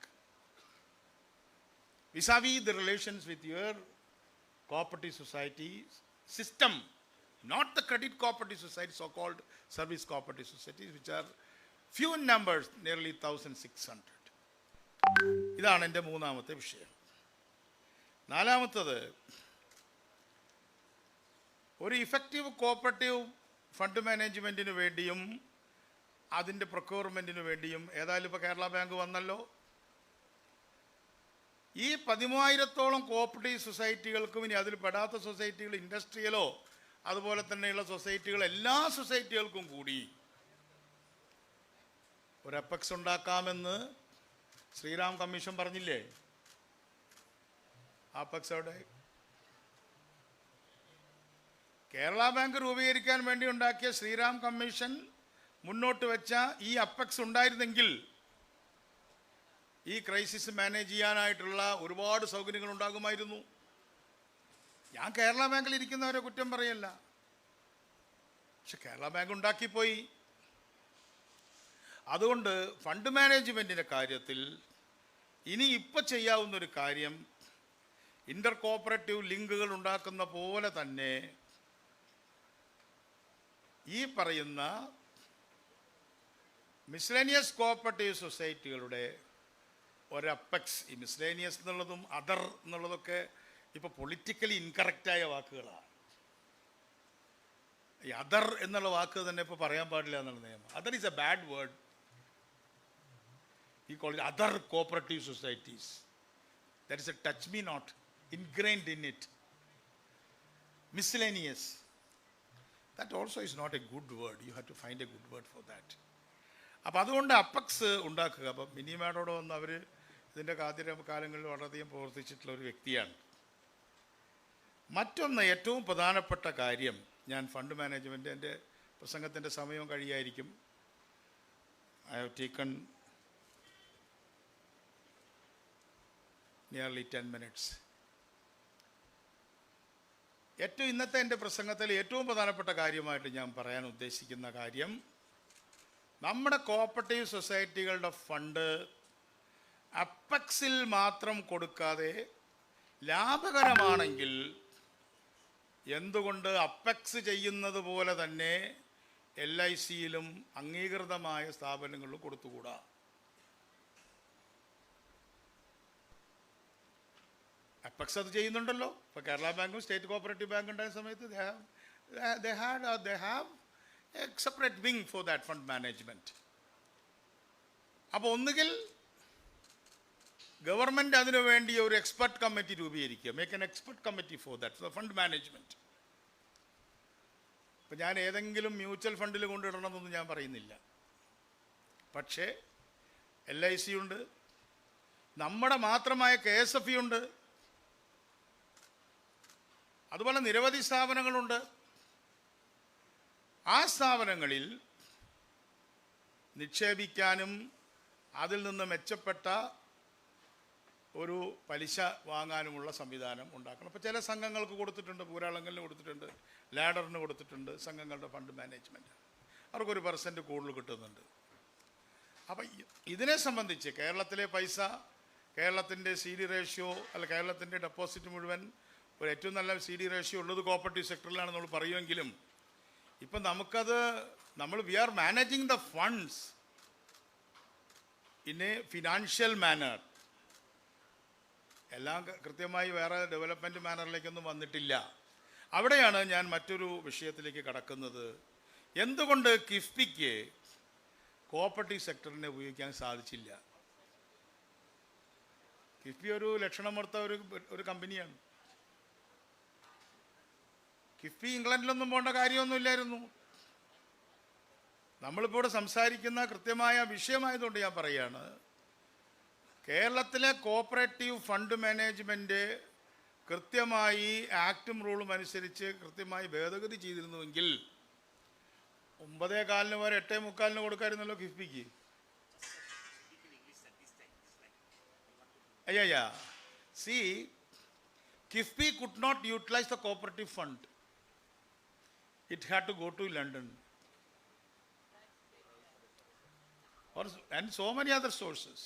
vis-a-vis the relations with your cooperative society system, not the credit cooperative society, so-called service cooperative societies, which are few in numbers, nearly 1,600. ഇതാണ് എൻ്റെ മൂന്നാമത്തെ വിഷയം. നാലാമത്തത്, ഒരു effective cooperative fund മാനേജ്മെൻറ്റിന് വേണ്ടിയും അതിൻ്റെ പ്രൊക്യൂർമെൻറ്റിന് വേണ്ടിയും ഏതായാലും ഇപ്പോൾ കേരള ബാങ്ക് വന്നല്ലോ. ഈ 13,000-ഓളം കോപ്പറേറ്റീവ് സൊസൈറ്റികൾക്കും ഇനി അതിൽ പെടാത്ത സൊസൈറ്റികൾ, ഇൻഡസ്ട്രിയലോ അതുപോലെ തന്നെയുള്ള സൊസൈറ്റികൾ, എല്ലാ സൊസൈറ്റികൾക്കും കൂടി ഒരു അപെക്സ് ഉണ്ടാക്കാമെന്ന് ശ്രീറാം കമ്മീഷൻ പറഞ്ഞില്ലേ? അപെക്സ് അവിടെ കേരള ബാങ്ക് രൂപീകരിക്കാൻ വേണ്ടി ഉണ്ടാക്കിയ ശ്രീറാം കമ്മീഷൻ മുന്നോട്ട് വെച്ച ഈ അപെക്സ് ഉണ്ടായിരുന്നെങ്കിൽ ഈ ക്രൈസിസ് മാനേജ് ചെയ്യാനായിട്ടുള്ള ഒരുപാട് സൗകര്യങ്ങൾ ഉണ്ടാകുമായിരുന്നു. ഞാൻ കേരള ബാങ്കിൽ ഇരിക്കുന്നവരെ കുറ്റം പറയല്ല, പക്ഷെ കേരള ബാങ്ക് ഉണ്ടാക്കിപ്പോയി. അതുകൊണ്ട് ഫണ്ട് മാനേജ്മെൻറ്റിൻ്റെ കാര്യത്തിൽ ഇനി ഇപ്പോൾ ചെയ്യാവുന്നൊരു കാര്യം, ഇൻ്റർ കോപ്പറേറ്റീവ് ലിങ്കുകൾ ഉണ്ടാക്കുന്ന പോലെ തന്നെ ഈ പറയുന്ന മിസ്ലേനിയസ് കോപ്പറേറ്റീവ് സൊസൈറ്റികളുടെ ഒരു അപെക്സ്, ഈ മിസ്ലേനിയസ് എന്നുള്ളതും അതർ എന്നുള്ളതൊക്കെ ഇപ്പോൾ പൊളിറ്റിക്കലി ഇൻകറക്റ്റായ വാക്കുകളാണ്. ഈ അതർ എന്നുള്ള വാക്ക് തന്നെ ഇപ്പോൾ പറയാൻ പാടില്ല എന്നുള്ള നിയമം. Other is A bad word. We call it other cooperative societies. There is a touch me not ingrained in it. Miscellaneous. That also is not a good word. You have to find a good word for that. അപ്പോൾ അതുകൊണ്ട് apex ഉണ്ടാക്കുക. അപ്പം mini മാഡോട് വന്ന് അവർ ഇതിൻ്റെ കാലങ്ങളിൽ വളരെയധികം പ്രവർത്തിച്ചിട്ടുള്ള ഒരു വ്യക്തിയാണ്. മറ്റൊന്ന്, ഏറ്റവും പ്രധാനപ്പെട്ട കാര്യം, ഞാൻ ഫണ്ട് മാനേജ്മെൻറ്റ്, എൻ്റെ പ്രസംഗത്തിൻ്റെ സമയവും കഴിയായിരിക്കും. I have taken nearly 10 minutes. ഇന്നത്തെ എൻ്റെ പ്രസംഗത്തിൽ ഏറ്റവും പ്രധാനപ്പെട്ട കാര്യമായിട്ട് ഞാൻ പറയാൻ ഉദ്ദേശിക്കുന്ന കാര്യം, നമ്മുടെ കോഓപ്പറേറ്റീവ് സൊസൈറ്റികളുടെ ഫണ്ട് അപ്പെക്സിൽ മാത്രം കൊടുക്കാതെ ലാഭകരമാണെങ്കിൽ എന്തുകൊണ്ട് അപ്പെക്സ് ചെയ്യുന്നത് പോലെ തന്നെ LICയിലും അംഗീകൃതമായ സ്ഥാപനങ്ങളിലും കൊടുത്തുകൂടാ? അപ്പെക്സ് അത് ചെയ്യുന്നുണ്ടല്ലോ. ഇപ്പോൾ കേരള ബാങ്കും സ്റ്റേറ്റ് കോഓപ്പറേറ്റീവ് ബാങ്ക് ഉണ്ടായ സമയത്ത് they have a separate wing for that fund management. അപ്പോൾ ഒന്നുകിൽ ഗവൺമെൻറ് അതിനു വേണ്ടി ഒരു എക്സ്പെർട്ട് കമ്മിറ്റി രൂപീകരിക്കുക, make an expert committee for that fund management. ഇപ്പം ഞാൻ ഏതെങ്കിലും മ്യൂച്വൽ ഫണ്ടിൽ കൊണ്ടിടണമെന്നൊന്നും ഞാൻ പറയുന്നില്ല. പക്ഷേ LIC ഉണ്ട്, നമ്മുടെ മാത്രമായ KSFE ഉണ്ട്, അതുപോലെ നിരവധി സ്ഥാപനങ്ങളുണ്ട്. ആ സ്ഥാപനങ്ങളിൽ നിക്ഷേപിക്കാനും അതിൽ നിന്ന് മെച്ചപ്പെട്ട ഒരു പലിശ വാങ്ങാനുമുള്ള സംവിധാനം ഉണ്ടാക്കണം. അപ്പോൾ ചില സംഘങ്ങൾക്ക് കൊടുത്തിട്ടുണ്ട്, പൂരാളങ്കലിന് കൊടുത്തിട്ടുണ്ട്, ലാഡറിന് കൊടുത്തിട്ടുണ്ട്, സംഘങ്ങളുടെ ഫണ്ട് മാനേജ്മെൻറ്റ് അവർക്കൊരു % കൂടുതൽ കിട്ടുന്നുണ്ട്. അപ്പം ഇതിനെ സംബന്ധിച്ച് കേരളത്തിലെ പൈസ, കേരളത്തിൻ്റെ CD റേഷ്യോ അല്ല കേരളത്തിൻ്റെ ഡെപ്പോസിറ്റ് മുഴുവൻ ഒരു ഏറ്റവും നല്ല CD റേഷ്യോ ഉള്ളത് കോഓപ്പറേറ്റീവ് സെക്ടറിലാണ് നമ്മൾ പറയുമെങ്കിലും ഇപ്പം V are managing the funds in A financial manor. എല്ലാം കൃത്യമായി വേറെ ഡെവലപ്മെൻറ്റ് മാനറിലേക്കൊന്നും വന്നിട്ടില്ല. അവിടെയാണ് ഞാൻ മറ്റൊരു വിഷയത്തിലേക്ക് കടക്കുന്നത്. എന്തുകൊണ്ട് കിഫ്ബിക്ക് കോഓപ്പറേറ്റീവ് സെക്ടറിനെ ഉപയോഗിക്കാൻ സാധിച്ചില്ല? കിഫ്ബി ഒരു ലക്ഷണമൊത്ത ഒരു കമ്പനിയാണ്. കിഫ്ബി ഇംഗ്ലണ്ടിലൊന്നും പോകേണ്ട കാര്യമൊന്നുമില്ലായിരുന്നു. നമ്മളിപ്പോൾ ഇവിടെ സംസാരിക്കുന്ന കൃത്യമായ വിഷയമായതുകൊണ്ട് ഞാൻ പറയുകയാണ്, കേരളത്തിലെ കോഓപ്പറേറ്റീവ് ഫണ്ട് മാനേജ്മെൻറ്റ് കൃത്യമായി ആക്റ്റും റൂളും അനുസരിച്ച് കൃത്യമായി ഭേദഗതി ചെയ്തിരുന്നുവെങ്കിൽ 9:15 വരെ 8:45 കൊടുക്കാമായിരുന്നല്ലോ കിഫ്ബിക്ക്. See, KIIFB could not utilize the cooperative fund. It had to go to London and so many other sources.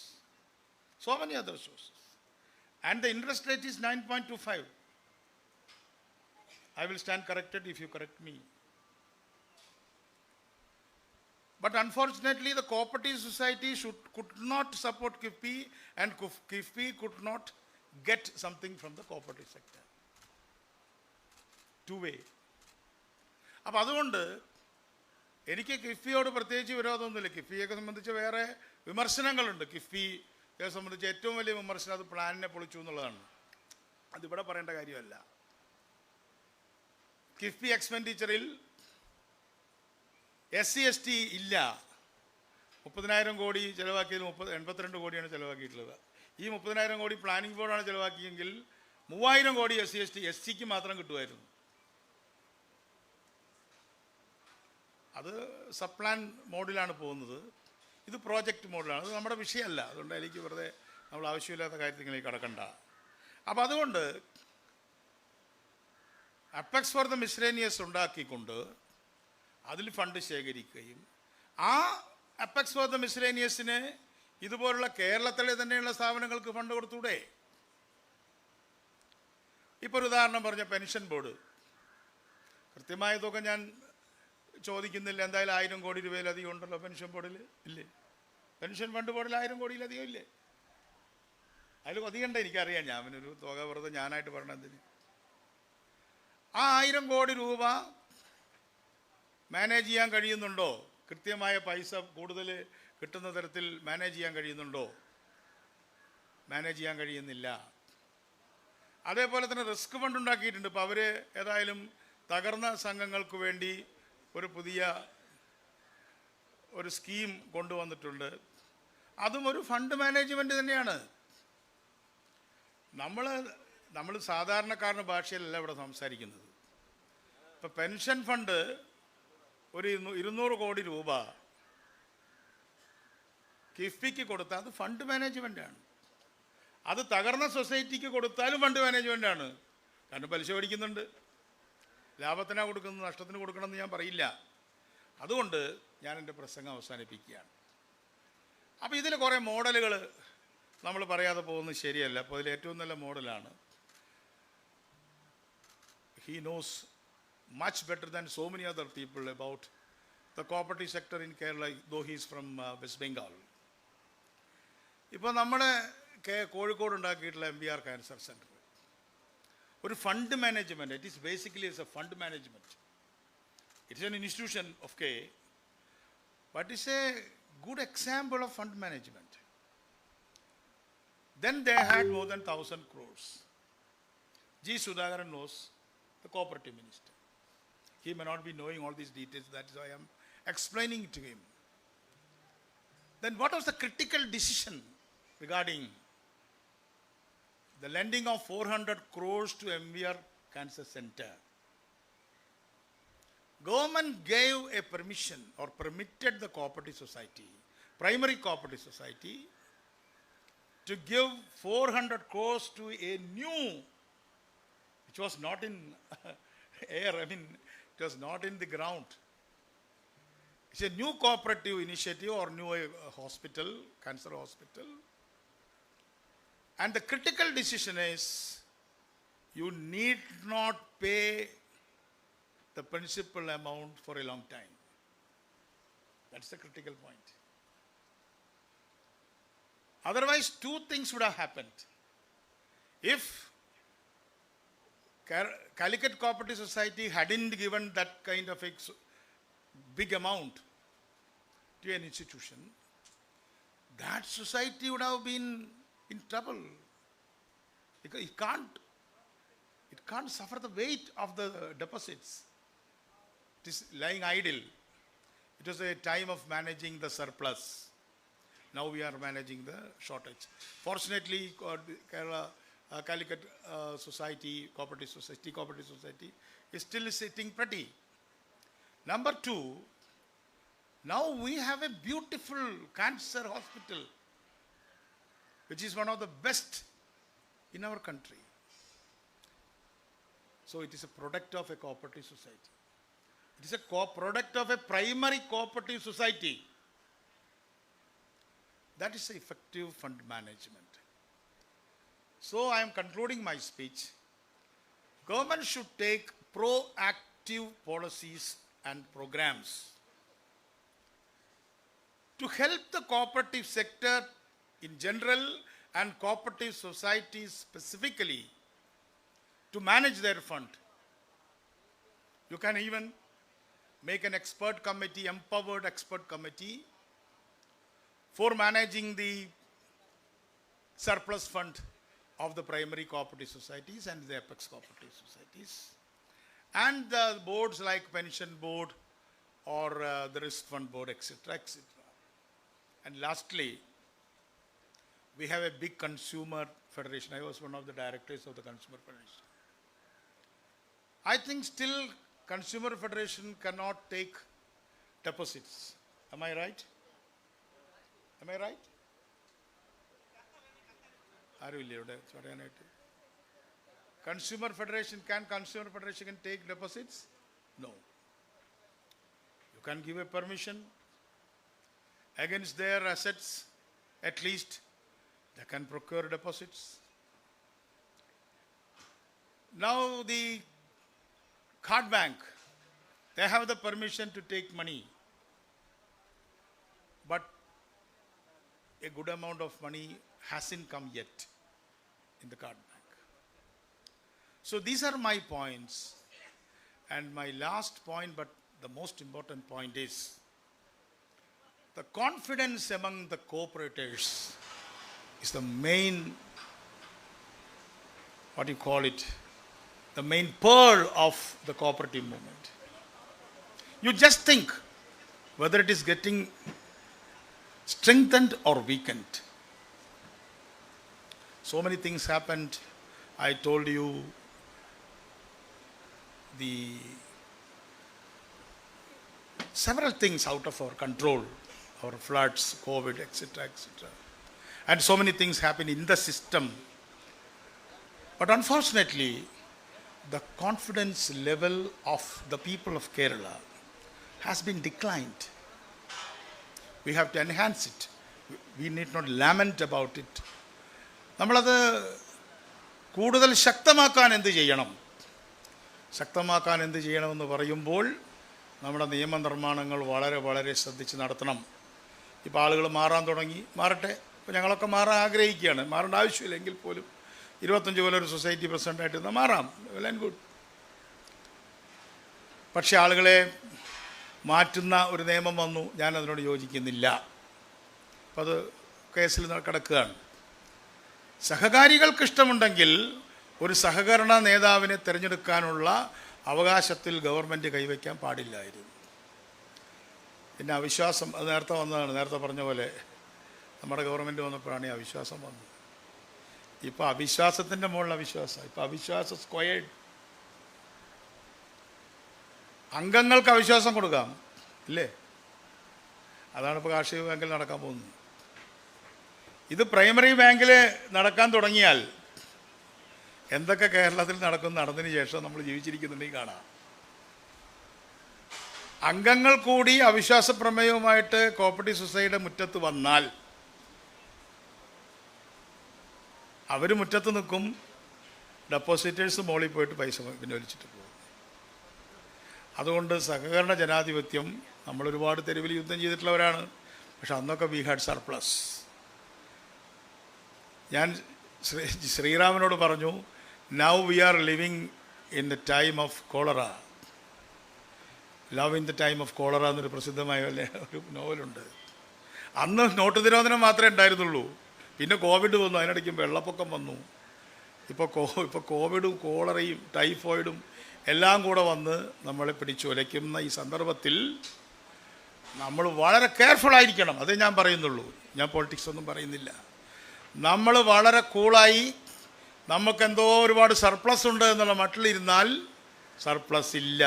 And the interest rate is 9.25. I will stand corrected if you correct me. But unfortunately, the cooperative society could not support KIFBI, and KIFBI could not get something from the cooperative sector. Two-way. അപ്പോൾ അതുകൊണ്ട് എനിക്ക് കിഫ്ബിയോട് പ്രത്യേകിച്ച് വിരോധമൊന്നുമില്ല. കിഫ്ബിയൊക്കെ സംബന്ധിച്ച് വേറെ വിമർശനങ്ങളുണ്ട്. കിഫ്ബിയെ സംബന്ധിച്ച് ഏറ്റവും വലിയ വിമർശനം അത് പ്ലാനിനെ പൊളിച്ചു എന്നുള്ളതാണ്. അതിവിടെ പറയേണ്ട കാര്യമല്ല. കിഫ്ബി എക്സ്പെൻഡിച്ചറിൽ SC/ST ഇല്ല. 30,000 കോടി ചിലവാക്കിയതിൽ 82 കോടിയാണ് ചിലവാക്കിയിട്ടുള്ളത്. ഈ 30,000 കോടി പ്ലാനിംഗ് ബോർഡാണ് ചിലവാക്കിയെങ്കിൽ 3,000 കോടി SC/STക്ക് മാത്രം കിട്ടുമായിരുന്നു. അത് സബ് പ്ലാൻ മോഡിലാണ് പോകുന്നത്, ഇത് പ്രോജക്റ്റ് മോഡിലാണ്. അത് നമ്മുടെ വിഷയമല്ല, അതുകൊണ്ട് എനിക്ക് വെറുതെ നമ്മൾ ആവശ്യമില്ലാത്ത കാര്യത്തിലേക്ക് കടക്കണ്ട. അപ്പോൾ അതുകൊണ്ട് അപ്പെക്സ് ഫോർ ദ മിസ്ലേനിയസ് ഉണ്ടാക്കിക്കൊണ്ട് അതിൽ ഫണ്ട് ശേഖരിക്കുകയും ആ അപ്പെക്സ് ഫോർ ദ മിസ്ലേനിയസിന് ഇതുപോലുള്ള കേരളത്തിലെ തന്നെയുള്ള സ്ഥാപനങ്ങൾക്ക് ഫണ്ട് കൊടുത്തൂടെ? ഇപ്പോൾ ഒരു ഉദാഹരണം പറഞ്ഞ പെൻഷൻ ബോർഡ്, കൃത്യമായ തുക ഞാൻ ചോദിക്കുന്നില്ല. എന്തായാലും 1000 കോടി രൂപയിലധികം ഉണ്ടല്ലോ പെൻഷൻ ബോർഡിൽ, ഇല്ലേ? പെൻഷൻ ഫണ്ട് ബോർഡിൽ 1000 കോടിയിലധികം ഇല്ലേ? അതിൽ അധികണ്ട എനിക്കറിയാം. ഞാൻ ഒരു തുക വെറുതെ ഞാനായിട്ട് പറഞ്ഞതിന് ആ 1000 കോടി രൂപ മാനേജ് ചെയ്യാൻ കഴിയുന്നുണ്ടോ? കൃത്യമായ പൈസ കൂടുതൽ കിട്ടുന്ന തരത്തിൽ മാനേജ് ചെയ്യാൻ കഴിയുന്നുണ്ടോ? മാനേജ് ചെയ്യാൻ കഴിയുന്നില്ല. അതേപോലെ തന്നെ റിസ്ക് ഫണ്ട് ഉണ്ടാക്കിയിട്ടുണ്ട്. ഇപ്പോൾ അവർ ഏതായാലും തകർന്ന സംഘങ്ങൾക്ക് വേണ്ടി ഒരു പുതിയ ഒരു സ്കീം കൊണ്ടുവന്നിട്ടുണ്ട്. അതും ഒരു ഫണ്ട് മാനേജ്മെൻറ്റ് തന്നെയാണ്. നമ്മൾ സാധാരണക്കാരൻ്റെ ഭാഷയിലല്ല ഇവിടെ സംസാരിക്കുന്നത്. ഇപ്പോൾ പെൻഷൻ ഫണ്ട് ഒരു 200 കോടി രൂപ കിഫ്ബിക്ക് കൊടുത്താൽ അത് ഫണ്ട് മാനേജ്മെൻറ്റാണ്. അത് തകർന്ന സൊസൈറ്റിക്ക് കൊടുത്താലും ഫണ്ട് മാനേജ്മെൻറ്റാണ്. കാരണം പലിശ മേടിക്കുന്നുണ്ട്. ലാഭത്തിനാണ് കൊടുക്കുന്നത്, നഷ്ടത്തിന് കൊടുക്കണമെന്ന് ഞാൻ പറയില്ല. അതുകൊണ്ട് ഞാൻ എൻ്റെ പ്രസംഗം അവസാനിപ്പിക്കുകയാണ്. അപ്പോൾ ഇതിൽ കുറേ മോഡലുകൾ നമ്മൾ പറയാതെ പോകുന്നത് ശരിയല്ല. അപ്പോൾ അതിൽ ഏറ്റവും നല്ല മോഡലാണ്, he knows much better than so many other people about the cooperative sector in Kerala, though he is from West Bengal. ഇപ്പോൾ നമ്മുടെ കോഴിക്കോട് ഉണ്ടാക്കിയിട്ടുള്ള MBR ക്യാൻസർ സെൻറ്റർ ഒരു fund management, it is basically it's A fund management. It's an institution of K, but it's A good example of fund management. Then they had more than 1,000 crores. G. Sudhakaran knows, the cooperative minister. He may not be knowing all these details, that's why I am explaining to him. Then what was the critical decision regarding the lending of 400 crores to MBR Cancer Center? Government gave a permission or permitted the cooperative society, primary cooperative society, to give 400 crores to a new, which was not in air, I mean, it was not in the ground. It's a new cooperative initiative or new hospital, cancer hospital. And the critical decision is, you need not pay the principal amount for a long time. That's the critical point. Otherwise, two things would have happened. If Calicut Cooperative Society hadn't given that kind of a big amount to an institution, that society would have been in trouble. Because it can't suffer the weight of the deposits. It is lying idle. It was a time of managing the surplus. Now we are managing the shortage. Fortunately, Kerala Calicut Society, Cooperative Society is still sitting pretty. Number two, now we have a beautiful cancer hospital, which is one of the best in our country. So it is a product of a cooperative society. It is a product of a primary cooperative society. That is effective fund management. So I am concluding my speech. Government should take proactive policies and programs to help the cooperative sector in general and cooperative societies specifically to manage their fund. You can even make an expert committee, empowered expert committee for managing the surplus fund of the primary cooperative societies and the apex cooperative societies, and the boards like pension board or the risk fund board, etc., etc. And lastly, we have a big consumer federation. I was one of the directors of the consumer federation. I think still consumer federation cannot take deposits. Am I right? Am I right? Consumer federation can take deposits? No. You can give a permission against their assets, at least they can procure deposits. Now the card bank, they have the permission to take money, but a good amount of money hasn't come yet in the card bank. So these are my points, and my last point, but the most important point is the confidence among the cooperators is the main, what do you call it, the main pearl of the cooperative movement. You just think whether it is getting strengthened or weakened. So many things happened. I told you the several things out of our control, our floods, COVID, etc., etc. And so many things happen in the system. But unfortunately, the confidence level of the people of Kerala has been declined. We have to enhance it. We need not lament about it. നമ്മളത് കൂടുതൽ ശക്തമാക്കാൻ എന്ത് ചെയ്യണം? ശക്തമാക്കാൻ എന്ത് ചെയ്യണമെന്ന് പറയുമ്പോൾ നമ്മുടെ നിയമനിർമ്മാണങ്ങൾ വളരെ വളരെ ശ്രദ്ധിച്ച് നടത്തണം. ഇപ്പോൾ ആളുകൾ മാറാൻ തുടങ്ങി, മാറട്ടെ. ഇപ്പോൾ ഞങ്ങളൊക്കെ മാറാൻ ആഗ്രഹിക്കുകയാണ്. മാറേണ്ട ആവശ്യമില്ലെങ്കിൽ പോലും 25 കൊല്ലം ഒരു സൊസൈറ്റി പ്രസിഡൻ്റായിട്ട് ഇരുന്നാൽ മാറാം, വെൽ ആൻഡ് ഗുഡ്. പക്ഷേ ആളുകളെ മാറ്റുന്ന ഒരു നിയമം വന്നു, ഞാനതിനോട് യോജിക്കുന്നില്ല. അപ്പം അത് കേസിൽ കിടക്കുകയാണ്. സഹകാരികൾക്ക് ഇഷ്ടമുണ്ടെങ്കിൽ ഒരു സഹകരണ നേതാവിനെ തിരഞ്ഞെടുക്കാനുള്ള അവകാശത്തിൽ ഗവൺമെൻറ് കൈവയ്ക്കാൻ പാടില്ലായിരുന്നു. പിന്നെ അവിശ്വാസം, അത് നേരത്തെ വന്നതാണ്. നേരത്തെ പറഞ്ഞ പോലെ നമ്മുടെ ഗവൺമെൻറ് വന്നപ്പോഴാണ് ഈ അവിശ്വാസം വന്നത്. ഇപ്പോൾ അവിശ്വാസത്തിൻ്റെ മുകളിൽ അവിശ്വാസം. ഇപ്പോൾ അവിശ്വാസം സ്ക്വയേർഡ്. അംഗങ്ങൾക്ക് അവിശ്വാസം കൊടുക്കാം, ഇല്ലേ? അതാണ് ഇപ്പോൾ കാർഷിക ബാങ്കിൽ നടക്കാൻ പോകുന്നത്. ഇത് പ്രൈമറി ബാങ്കിൽ നടക്കാൻ തുടങ്ങിയാൽ എന്തൊക്കെ കേരളത്തിൽ നടക്കും നടന്നതിന് ശേഷം നമ്മൾ ജീവിച്ചിരിക്കുന്നുണ്ടെങ്കിൽ കാണാം. അംഗങ്ങൾ കൂടി അവിശ്വാസ പ്രമേയവുമായിട്ട് കോപ്പറേറ്റീവ് സൊസൈറ്റിയുടെ മുറ്റത്ത് വന്നാൽ അവർ മുറ്റത്ത് നിൽക്കും, ഡെപ്പോസിറ്റേഴ്സ് മോളിൽ പോയിട്ട് പൈസ പിൻവലിച്ചിട്ട് പോകും. അതുകൊണ്ട് സഹകരണ ജനാധിപത്യം, നമ്മളൊരുപാട് തെരുവിൽ യുദ്ധം ചെയ്തിട്ടുള്ളവരാണ്. പക്ഷെ അന്നൊക്കെ വി ഹാഡ് സർപ്ലസ്. ഞാൻ ശ്രീറാമിനോട് പറഞ്ഞു, now we are living in the time of cholera. Love in the time of cholera എന്നൊരു പ്രസിദ്ധമായ ഒരു നോവലുണ്ട്. അന്ന് നോട്ട് നിരോധനം മാത്രമേ ഉണ്ടായിരുന്നുള്ളൂ. പിന്നെ കോവിഡ് വന്നു, അതിനിടയ്ക്കും വെള്ളപ്പൊക്കം വന്നു. ഇപ്പോൾ കോവിഡും കോളറയും ടൈഫോയിഡും എല്ലാം കൂടെ വന്ന് നമ്മളെ പിടിച്ചുലയ്ക്കുന്ന ഈ സന്ദർഭത്തിൽ നമ്മൾ വളരെ കെയർഫുള്ളായിരിക്കണം. അതേ ഞാൻ പറയുന്നുള്ളൂ. ഞാൻ പൊളിറ്റിക്സ് ഒന്നും പറയുന്നില്ല. നമ്മൾ വളരെ കൂളായി നമുക്കെന്തോ ഒരുപാട് സർപ്ലസ് ഉണ്ട് എന്നുള്ള മട്ടിലിരുന്നാൽ സർപ്ലസ് ഇല്ല.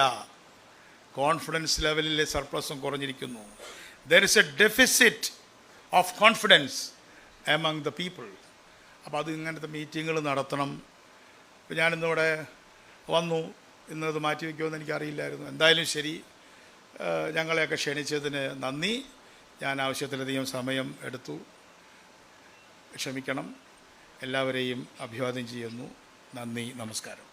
കോൺഫിഡൻസ് ലെവലിലെ സർപ്ലസും കുറഞ്ഞിരിക്കുന്നു. There is A deficit of confidence among the people. അപ്പോൾ അത് ഇങ്ങനത്തെ മീറ്റിങ്ങുകൾ നടത്തണം. ഇപ്പോൾ ഞാനിന്നിവിടെ വന്നു, ഇന്നത് മാറ്റി വയ്ക്കുമെന്ന് എനിക്കറിയില്ലായിരുന്നു. എന്തായാലും ശരി, ഞങ്ങളെയൊക്കെ ക്ഷണിച്ചതിന് നന്ദി. ഞാൻ ആവശ്യത്തിലധികം സമയം എടുത്തു, ക്ഷമിക്കണം. എല്ലാവരെയും അഭിവാദ്യം ചെയ്യുന്നു. നന്ദി, നമസ്കാരം.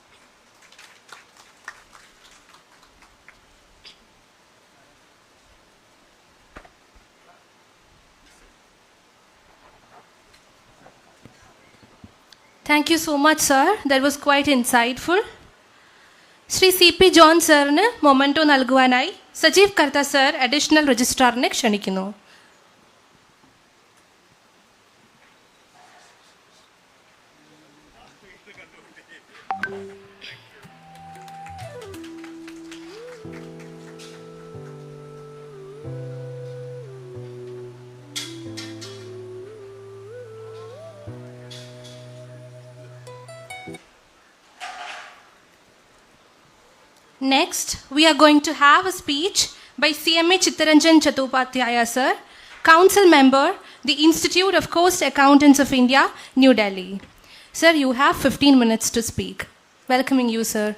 Thank you so much, sir. That was quite insightful. Shri CP John സാറിന് മൊമെൻറ്റോ നൽകുവാനായി സജീവ് കർത്ത സർ അഡീഷണൽ രജിസ്ട്രാറിനെ ക്ഷണിക്കുന്നു. Next, we are going to have a speech by CMA Chittaranjan Chattopadhyaya sir, Council Member, the Institute of Coast Accountants of India, New Delhi. Sir, you have 15 minutes to speak. Welcoming you, sir.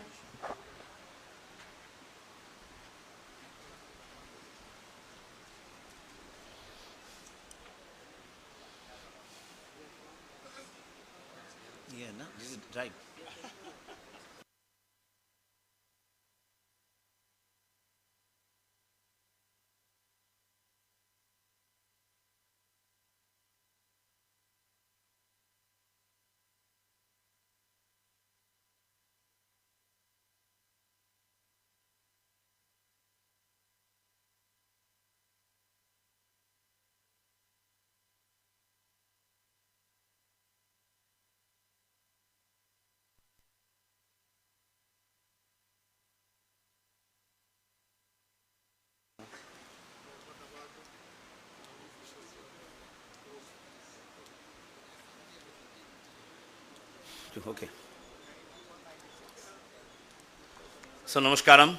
Yeah, no, this is right. Okay. So, Namaskaram.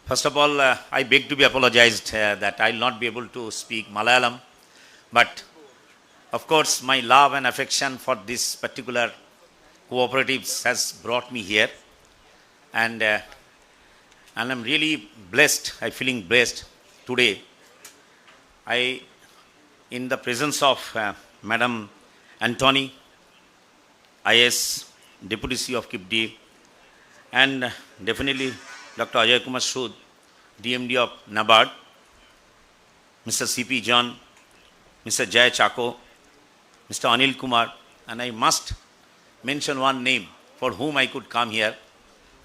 First of all, I beg to be apologized that I will not be able to speak Malayalam. But, of course, my love and affection for this particular cooperatives has brought me here, and I'm really blessed. I'm feeling blessed today. In the presence of Madam Antony, IS, Deputy CEO of KIPD, and definitely Dr. Ajay Kumar Sood, DMD of NABARD, Mr. CP John, Mr. Jay Chako, Mr. Anil Kumar, and I must mention one name for whom I could come here,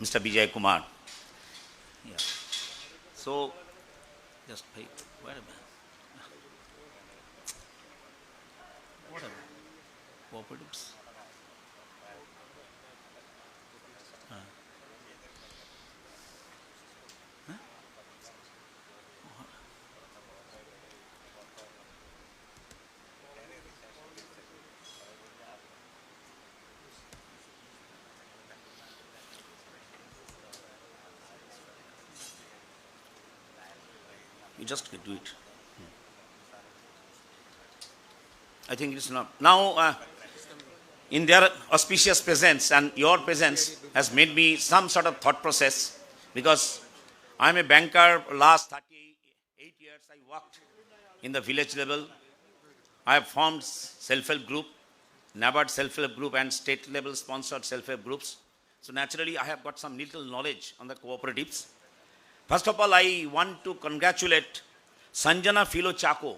Mr. Vijay Kumar. Yeah. So, just wait. Wait a minute. Whatever. Cooperatives. You just do it. I think it's not. Now, in their auspicious presence and your presence has made me some sort of thought process, because I'm a banker. Last 38 years I worked in the village level. I have formed self-help group, NABARD self-help group, and state level sponsored self-help groups. So naturally I have got some little knowledge on the cooperatives. First of all, I want to congratulate Sanjana Philo Chako,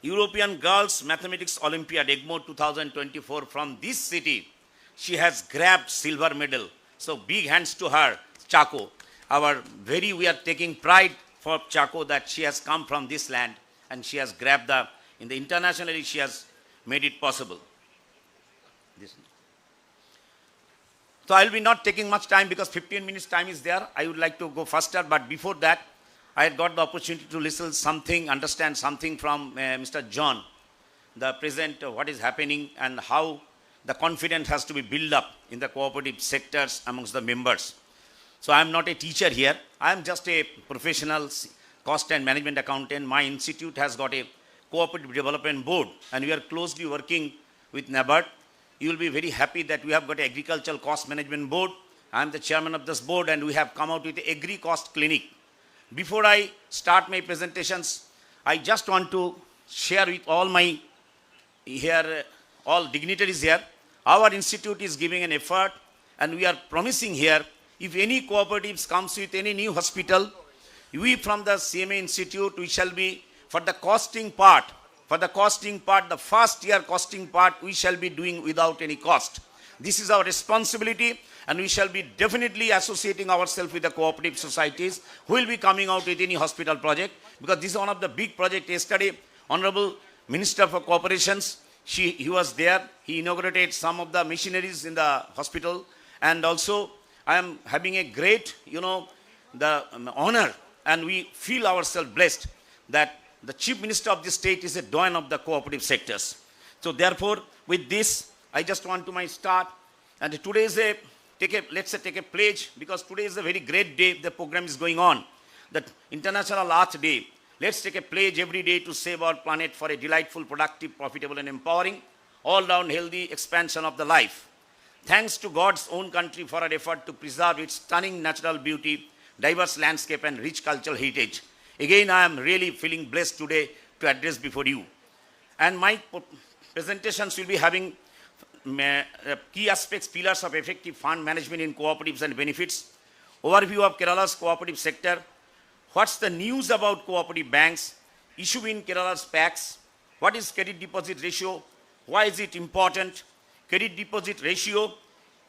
European Girls Mathematics Olympiad, EGMO 2024 from this city. She has grabbed silver medal. So big hands to her, Chako. We are taking pride for Chako that she has come from this land and she has grabbed internationally she has made it possible. So I will be not taking much time because 15 minutes time is there. I would like to go faster, but before that, I had got the opportunity to listen something, understand something from Mr. John, the present, what is happening and how the confidence has to be built up in the cooperative sectors amongst the members. So I am not a teacher here. I am just a professional cost and management accountant. My institute has got a cooperative development board and we are closely working with NABARD. You will be very happy that we have got an agricultural cost management board. I am the chairman of this board and we have come out with an agri cost clinic. Before I start my presentations, I just want to share with all dignitaries here. Our institute is giving an effort and we are promising here, if any cooperatives comes with any new hospital, we from the CMA Institute, we shall be, for the costing part, the first year costing part, we shall be doing without any cost. This is our responsibility and we shall be definitely associating ourselves with the cooperative societies who will be coming out with any hospital project, because this is one of the big projects. Yesterday, Honorable Minister for Corporations, he was there. He inaugurated some of the machineries in the hospital, and also I am having a great, the honor, and we feel ourselves blessed that the Chief Minister of the state is a doyen of the cooperative sectors. So therefore, with this, I just want to start. And today is let's take a pledge, because today is a very great day. The program is going on, the International Earth Day. Let's take a pledge every day to save our planet for a delightful, productive, profitable and empowering, all-round healthy expansion of the life. Thanks to God's own country for our effort to preserve its stunning natural beauty, diverse landscape and rich cultural heritage. Again, I am really feeling blessed today to address before you. And my presentations will be having key aspects, pillars of effective fund management in cooperatives and benefits, overview of Kerala's cooperative sector, what's the news about cooperative banks, issue in Kerala's PACs, what is credit deposit ratio, why is it important, credit deposit ratio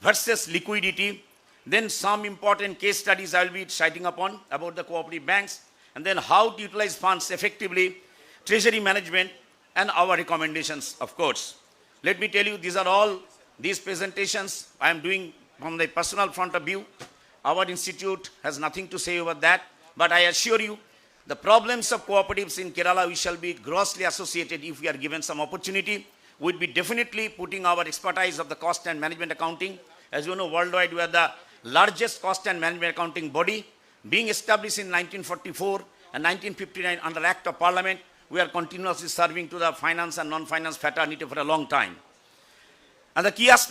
versus liquidity, then some important case studies I will be citing upon about the cooperative banks, and then how to utilize funds effectively, treasury management, and our recommendations, of course. Let me tell you, these presentations I am doing from the personal front of view. Our institute has nothing to say about that, but I assure you, the problems of cooperatives in Kerala, we shall be grossly associated if we are given some opportunity. We will be definitely putting our expertise of the cost and management accounting. As you know, worldwide we are the largest cost and management accounting body. Being established in 1944 and 1959 under Act of Parliament, we are continuously serving to the finance and non-finance fraternity for a long time. And the key aspect